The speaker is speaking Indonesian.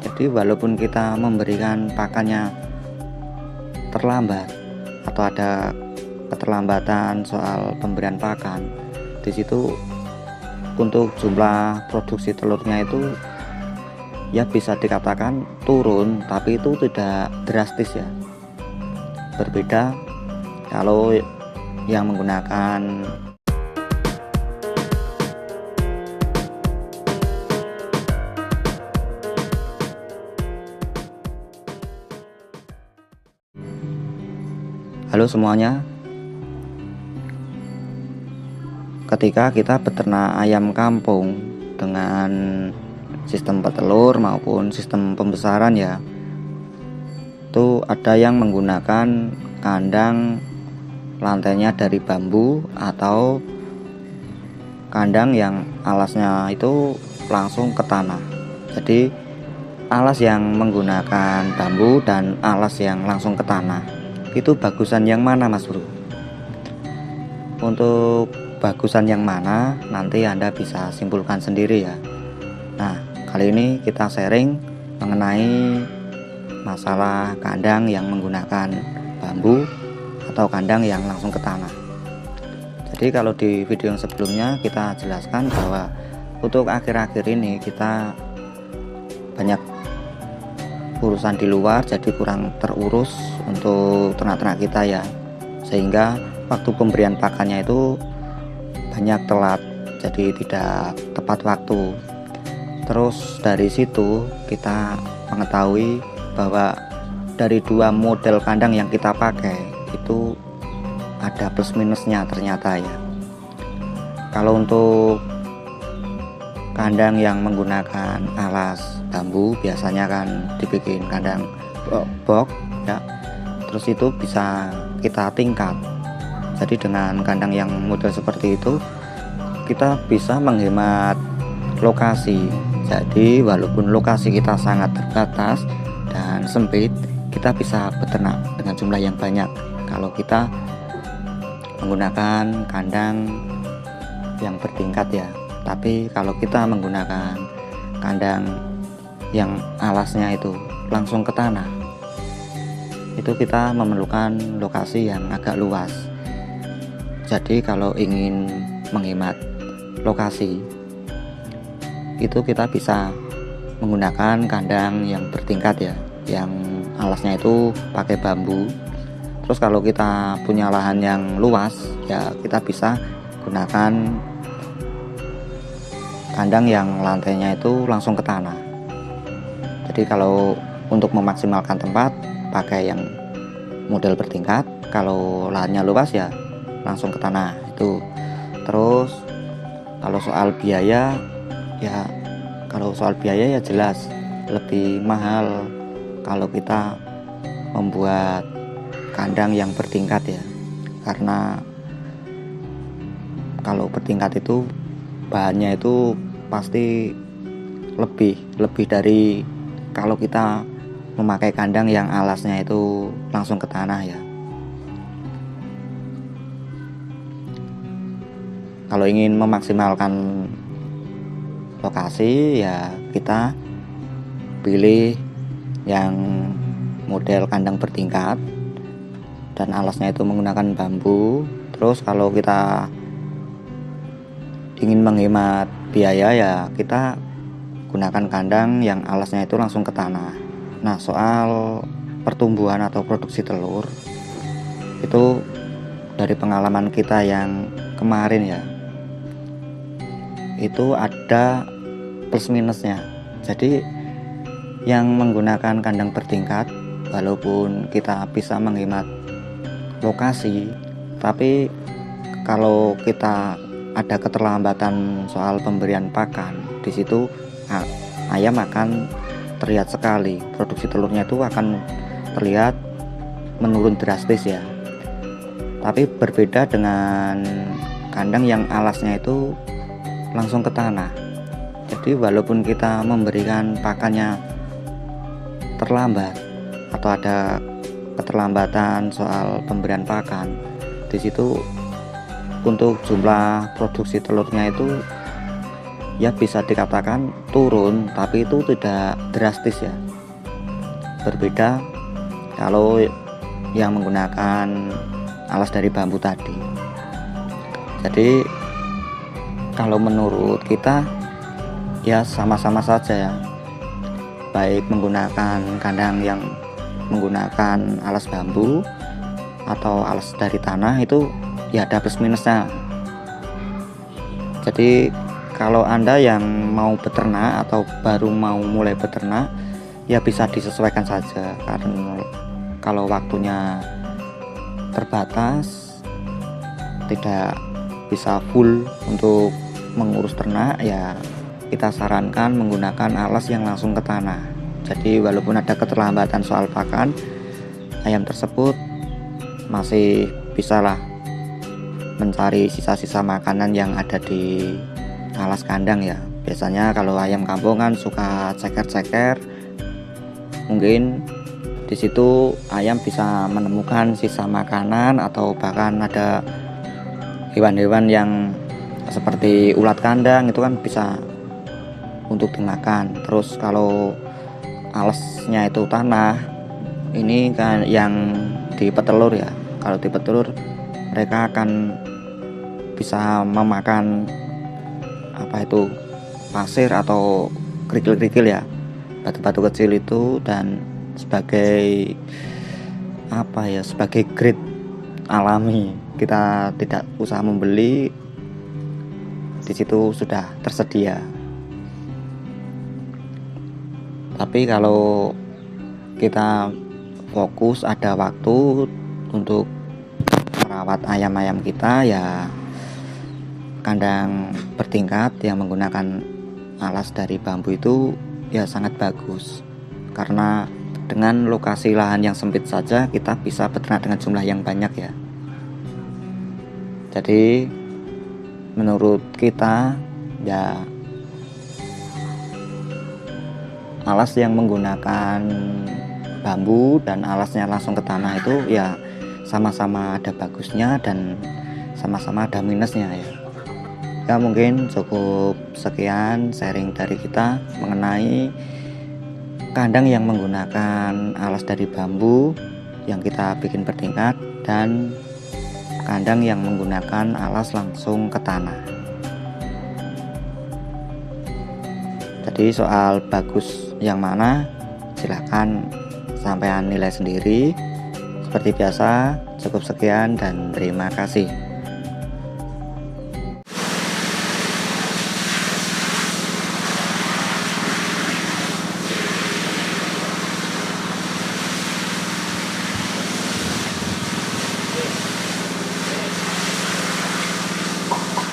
Jadi walaupun kita memberikan pakannya terlambat atau ada keterlambatan soal pemberian pakan, di situ untuk jumlah produksi telurnya itu ya bisa dikatakan turun, tapi itu tidak drastis ya. Berbeda kalau yang menggunakan halo semuanya, ketika kita beternak ayam kampung dengan sistem petelur maupun sistem pembesaran ya, itu ada yang menggunakan kandang lantainya dari bambu atau kandang yang alasnya itu langsung ke tanah. Jadi alas yang menggunakan bambu dan alas yang langsung ke tanah, itu bagusan yang mana Mas Bro? Untuk bagusan yang mana nanti Anda bisa simpulkan sendiri ya. Nah, kali ini kita sharing mengenai masalah kandang yang menggunakan bambu atau kandang yang langsung ke tanah. Jadi kalau di video yang sebelumnya kita jelaskan bahwa untuk akhir-akhir ini kita banyak urusan di luar, jadi kurang terurus untuk ternak-ternak kita ya, sehingga waktu pemberian pakannya itu banyak telat, jadi tidak tepat waktu. Terus dari situ kita mengetahui bahwa dari dua model kandang yang kita pakai itu ada plus minusnya ternyata ya. Kalau untuk kandang yang menggunakan alas bambu biasanya kan dibikin kandang box ya, terus itu bisa kita tingkat. Jadi dengan kandang yang model seperti itu kita bisa menghemat lokasi. Jadi walaupun lokasi kita sangat terbatas dan sempit, kita bisa beternak dengan jumlah yang banyak kalau kita menggunakan kandang yang bertingkat ya. Tapi kalau kita menggunakan kandang yang alasnya itu langsung ke tanah, itu kita memerlukan lokasi yang agak luas. Jadi kalau ingin menghemat lokasi, itu kita bisa menggunakan kandang yang bertingkat ya, yang alasnya itu pakai bambu. Terus kalau kita punya lahan yang luas ya, kita bisa gunakan kandang yang lantainya itu langsung ke tanah. Jadi kalau untuk memaksimalkan tempat pakai yang model bertingkat, kalau lahannya luas ya langsung ke tanah itu. Terus kalau soal biaya ya, jelas lebih mahal kalau kita membuat kandang yang bertingkat ya, karena kalau bertingkat itu bahannya itu pasti lebih dari kalau kita memakai kandang yang alasnya itu langsung ke tanah ya. Kalau ingin memaksimalkan lokasi ya, kita pilih yang model kandang bertingkat dan alasnya itu menggunakan bambu. Terus kalau kita ingin menghemat biaya ya, kita gunakan kandang yang alasnya itu langsung ke tanah. Nah, soal pertumbuhan atau produksi telur itu dari pengalaman kita yang kemarin ya, itu ada plus minusnya. Jadi yang menggunakan kandang bertingkat, walaupun kita bisa menghemat lokasi, tapi kalau kita ada keterlambatan soal pemberian pakan, di situ ayam akan terlihat sekali, produksi telurnya itu akan terlihat menurun drastis ya. Tapi berbeda dengan kandang yang alasnya itu langsung ke tanah. Jadi walaupun kita memberikan pakannya terlambat atau ada keterlambatan soal pemberian pakan, di situ untuk jumlah produksi telurnya itu ya bisa dikatakan turun, tapi itu tidak drastis ya. Berbeda kalau yang menggunakan alas dari bambu tadi. Jadi kalau menurut kita ya sama-sama saja ya, baik menggunakan kandang yang menggunakan alas bambu atau alas dari tanah, itu ya ada plus minusnya. Jadi kalau Anda yang mau beternak atau baru mau mulai beternak, ya bisa disesuaikan saja, karena kalau waktunya terbatas, tidak bisa full untuk mengurus ternak, ya kita sarankan menggunakan alas yang langsung ke tanah. Jadi walaupun ada keterlambatan soal pakan, ayam tersebut masih bisalah mencari sisa-sisa makanan yang ada di alas kandang ya. Biasanya kalau ayam kampung kan suka ceker-ceker, mungkin di situ ayam bisa menemukan sisa makanan, atau bahkan ada hewan-hewan yang seperti ulat kandang, itu kan bisa untuk dimakan. Terus kalau alasnya itu tanah, ini kan yang di petelur ya, kalau di petelur mereka akan bisa memakan apa itu, pasir atau kerikil-kerikil ya, batu-batu kecil itu, dan sebagai apa ya, sebagai grade alami, kita tidak usah membeli, di situ sudah tersedia. Tapi kalau kita fokus ada waktu untuk merawat ayam-ayam kita, ya kandang bertingkat yang menggunakan alas dari bambu itu ya sangat bagus, karena dengan lokasi lahan yang sempit saja kita bisa beternak dengan jumlah yang banyak ya. Jadi menurut kita ya, alas yang menggunakan bambu dan alasnya langsung ke tanah itu ya sama-sama ada bagusnya dan sama-sama ada minusnya ya. Ya mungkin cukup sekian sharing dari kita mengenai kandang yang menggunakan alas dari bambu yang kita bikin bertingkat, dan kandang yang menggunakan alas langsung ke tanah. Jadi soal bagus yang mana, silahkan sampean nilai sendiri. Seperti biasa, cukup sekian dan terima kasih.